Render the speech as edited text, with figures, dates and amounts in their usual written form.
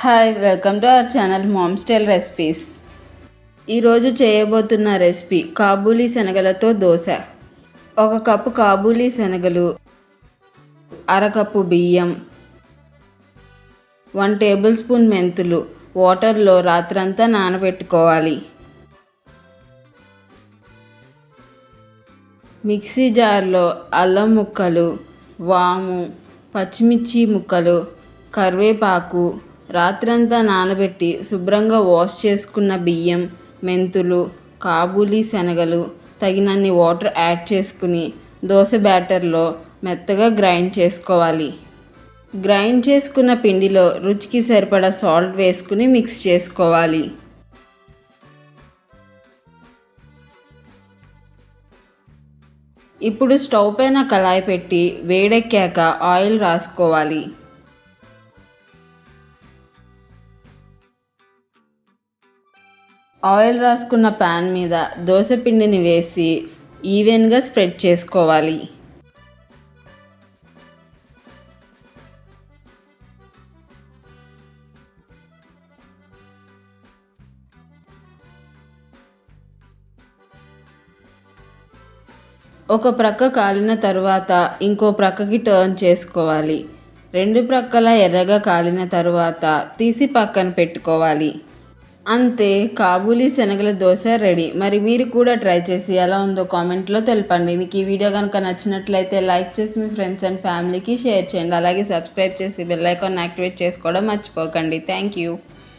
Hi welcome to our channel ma'am style recipes. ఈరోజు చేయబోతున్న recipe Kabuli శనగలతో దోశ. 1 కప్పు కాబూలీ శనగలు, అరకప్పు బియ్యం, 1 టేబుల్ స్పూన్ మెంతులు వాటర్లో రాత్రంతా నానబెట్టుకోవాలి. మిక్సీ జార్లో అల్లం ముక్కలు, వాము, పచ్చిమిర్చి ముక్కలు, కరివేపాకు, రాత్రంతా నానబెట్టి శుభ్రంగా వాష్ చేసుకున్న బియ్యం, మెంతులు, కాబూలీ శనగలు, తగినన్ని వాటర్ యాడ్ చేసుకుని దోశ బ్యాటర్లో మెత్తగా గ్రైండ్ చేసుకోవాలి. గ్రైండ్ చేసుకున్న పిండిలో రుచికి సరిపడా సాల్ట్ వేసుకుని మిక్స్ చేసుకోవాలి. ఇప్పుడు స్టవ్ పైన కళాయి పెట్టి వేడెక్కాక ఆయిల్ రాసుకోవాలి. ఆయిల్ రాసుకున్న ప్యాన్ మీద దోశ పిండిని వేసి ఈవెన్గా స్ప్రెడ్ చేసుకోవాలి. ఒక ప్రక్క కాలిన తరువాత ఇంకో ప్రక్కకి టర్న్ చేసుకోవాలి. 2 ప్రక్కల ఎర్రగా కాలిన తరువాత తీసి పక్కన పెట్టుకోవాలి. అంతే, కాబూలీ శనగల దోశ రెడీ. మరి మీరు కూడా ట్రై చేసి ఎలా ఉందో కామెంట్లో తెలపండి. మీకు ఈ వీడియో కనుక నచ్చినట్లయితే లైక్ చేసి మీ ఫ్రెండ్స్ అండ్ ఫ్యామిలీకి షేర్ చేయండి. అలాగే సబ్స్క్రైబ్ చేసి బెల్ ఐకాన్ యాక్టివేట్ చేసుకోవడం మర్చిపోకండి. Thank you.